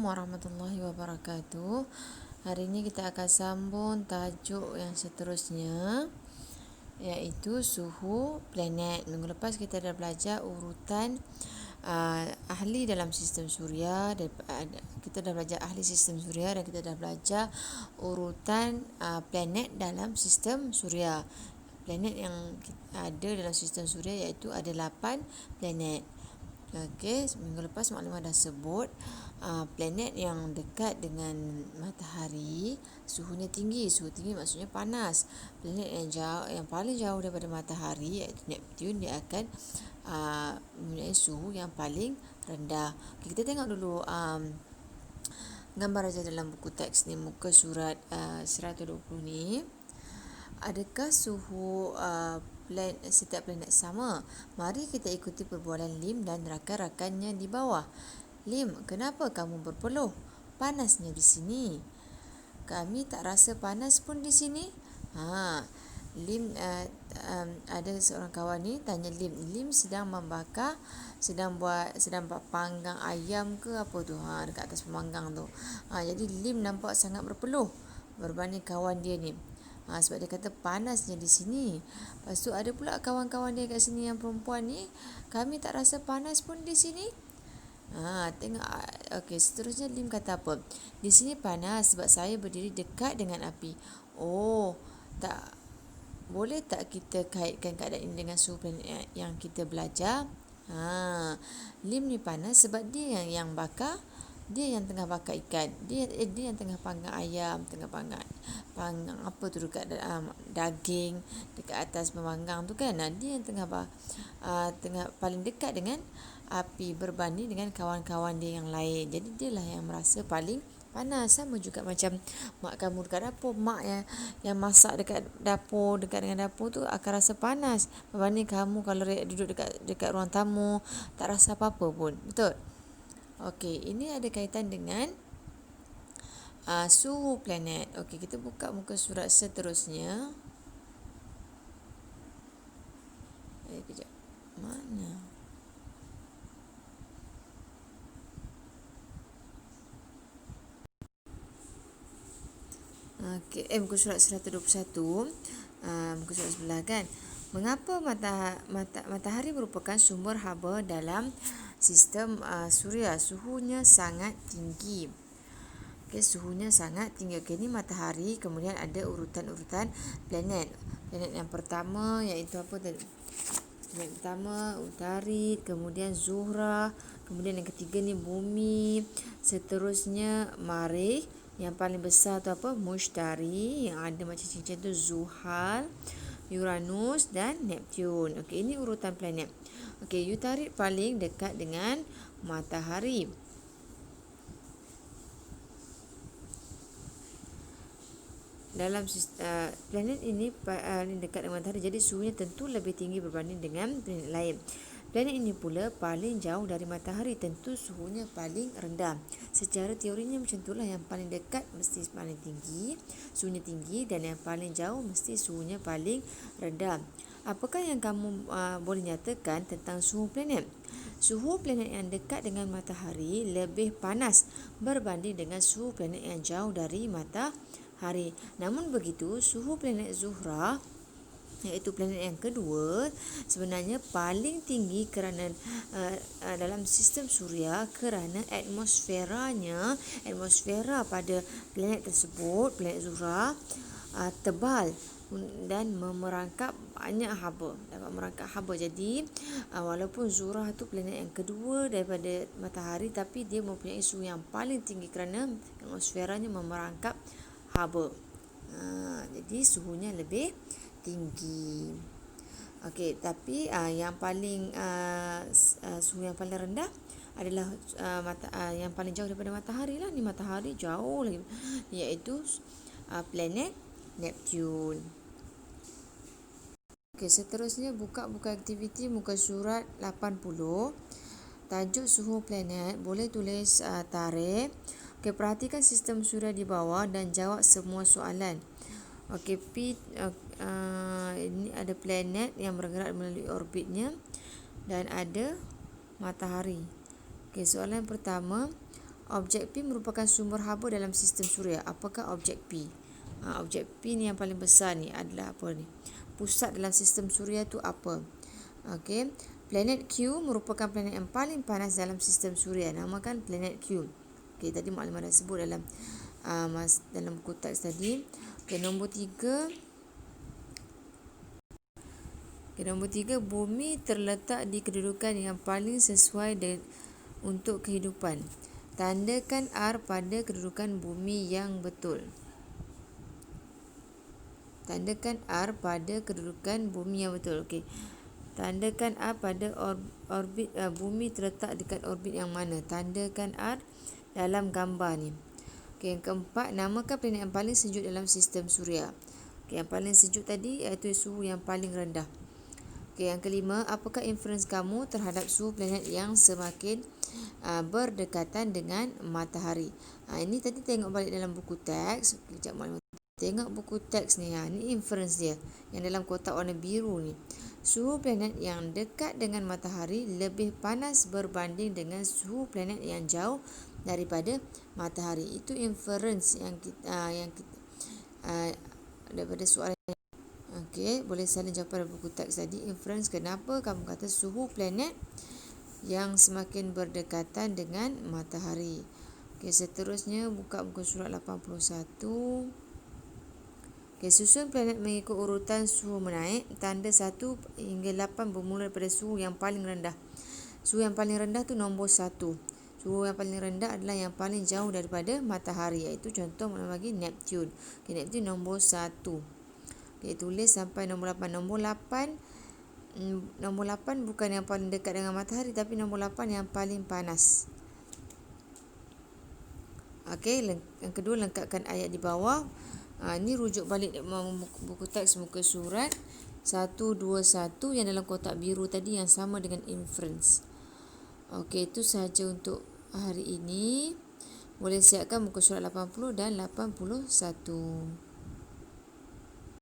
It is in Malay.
warahmatullahi wabarakatuh. Hari ini kita akan sambung tajuk yang seterusnya, iaitu suhu planet. Minggu lepas kita dah belajar urutan ahli dalam sistem suria. Kita dah belajar ahli sistem suria dan kita dah belajar urutan planet dalam sistem suria. Planet yang ada dalam sistem suria iaitu ada 8 planet. Okey, minggu lepas maklumat dah sebut planet yang dekat dengan matahari suhunya tinggi. Suhu tinggi maksudnya panas. Planet yang jauh, yang paling jauh daripada matahari iaitu Neptune, dia akan mempunyai suhu yang paling rendah. Okay, kita tengok dulu gambar aja dalam buku teks ni, muka surat 120 ni. Adakah suhu setiap planet sama? Mari kita ikuti perbualan Lim dan rakan-rakannya di bawah. Lim, kenapa kamu berpeluh? Panasnya di sini. Kami tak rasa panas pun di sini. Lim ada seorang kawan ni tanya Lim. Lim sedang panggang ayam ke apa tu? Dekat atas pemanggang tu. Jadi Lim nampak sangat berpeluh berbanding kawan dia ni. Sebab dia kata panasnya di sini. Lepas tu ada pula kawan-kawan dia kat sini yang perempuan ni, kami tak rasa panas pun di sini. Tengok. Okey, seterusnya Lim kata apa? Di sini panas sebab saya berdiri dekat dengan api. Oh, tak boleh tak kita kaitkan keadaan ini dengan suhu planet yang kita belajar? Lim ni panas sebab dia yang bakar. Dia yang tengah bakar ikan. Dia yang tengah panggang ayam, tengah panggang apa tu dekat daging dekat atas pemanggang tu kan. Dia yang tengah paling dekat dengan api berbanding dengan kawan-kawan dia yang lain. Jadi dialah yang merasa paling panas. Sama juga macam mak kamu dekat dapur. Mak yang masak dekat dapur, dekat dengan dapur tu akan rasa panas berbanding kamu kalau duduk dekat ruang tamu, tak rasa apa-apa pun. Betul? Okey, ini ada kaitan dengan suhu planet. Okey, kita buka muka surat seterusnya. Kejap. Mana? Okey, muka surat 121. Muka surat sebelah kan. Mengapa matahari merupakan sumber haba dalam sistem suria? Suhunya sangat tinggi. Okey, suhunya sangat tinggi. Okey, ini matahari, kemudian ada urutan-urutan planet. Planet yang pertama iaitu apa tadi? Planet pertama Utarid, kemudian Zuhra, kemudian yang ketiga ni Bumi, seterusnya Marikh, yang paling besar tu apa? Mushtari, yang ada macam cincin tu Zuhal, Uranus dan Neptune. Okey, ini urutan planet. Okey, Utarid paling dekat dengan matahari. Dalam planet ini dekat dengan matahari, jadi suhunya tentu lebih tinggi berbanding dengan planet lain. Planet ini pula paling jauh dari matahari, tentu suhunya paling rendah. Secara teorinya macam itulah, yang paling dekat mesti paling tinggi, suhunya tinggi, dan yang paling jauh mesti suhunya paling rendah. Apakah yang kamu boleh nyatakan tentang suhu planet? Suhu planet yang dekat dengan matahari lebih panas berbanding dengan suhu planet yang jauh dari matahari. Namun begitu, suhu planet Zuhra, iaitu planet yang kedua, sebenarnya paling tinggi kerana dalam sistem suria, kerana atmosfera pada planet tersebut, planet Zuhra, tebal dan memerangkap banyak haba, dapat merangkap haba. Jadi walaupun Zuhra tu planet yang kedua daripada matahari, tapi dia mempunyai suhu yang paling tinggi kerana atmosferanya memerangkap haba. Jadi suhunya lebih tinggi. Okey, tapi yang paling suhu yang paling rendah adalah yang paling jauh daripada matahari lah. Ni matahari jauh lagi, iaitu planet Neptune. Okey, seterusnya buka aktiviti muka surat 80. Tajuk suhu planet, boleh tulis tarikh. Okey, perhatikan sistem suria di bawah dan jawab semua soalan. Okey, ini ada planet yang bergerak melalui orbitnya dan ada matahari. Okey, soalan pertama, Objek P merupakan sumber haba dalam sistem suria. Apakah objek P? Objek P ni yang paling besar ni adalah apa ni? Pusat dalam sistem suria tu apa? Okey. Planet Q merupakan planet yang paling panas dalam sistem suria. Namakan planet Q. Okey, tadi maklumat dah sebut dalam dalam buku teks tadi. Okey, nombor 3. Nombor 3, bumi terletak di kedudukan yang paling sesuai untuk kehidupan. Tandakan R pada kedudukan bumi yang betul. Tandakan R pada kedudukan bumi yang betul. Okey. Tandakan R pada orbit bumi terletak dekat orbit yang mana? Tandakan R dalam gambar ni. Okey, yang keempat, namakan planet yang paling sejuk dalam sistem suria. Okey, yang paling sejuk tadi iaitu suhu yang paling rendah. Okey, yang kelima, apakah inference kamu terhadap suhu planet yang semakin berdekatan dengan matahari? Ini tadi tengok balik dalam buku teks. Sekejap maklumat. Tengok buku teks ni. Ni inference dia yang dalam kotak warna biru ni. Suhu planet yang dekat dengan matahari lebih panas berbanding dengan suhu planet yang jauh daripada matahari. Itu inference yang kita daripada soalan. Okey, boleh salin jawapan dalam buku teks tadi. Inference, kenapa kamu kata suhu planet yang semakin berdekatan dengan matahari? Okey, seterusnya buka muka surat 81. Okey, susun planet mengikut urutan suhu menaik. Tanda 1 hingga 8 bermula daripada suhu yang paling rendah. Suhu yang paling rendah tu nombor 1. Suhu yang paling rendah adalah yang paling jauh daripada matahari, iaitu contoh mana lagi Neptune. Okey, Neptune nombor 1. Okey, tulis sampai nombor 8. Nombor 8 bukan yang paling dekat dengan matahari, tapi nombor 8 yang paling panas. Okey, yang kedua, lengkapkan ayat di bawah. Ini rujuk balik buku teks muka surat 121 yang dalam kotak biru tadi yang sama dengan inference. Okey, itu sahaja untuk hari ini. Boleh siapkan muka surat 80 dan 81.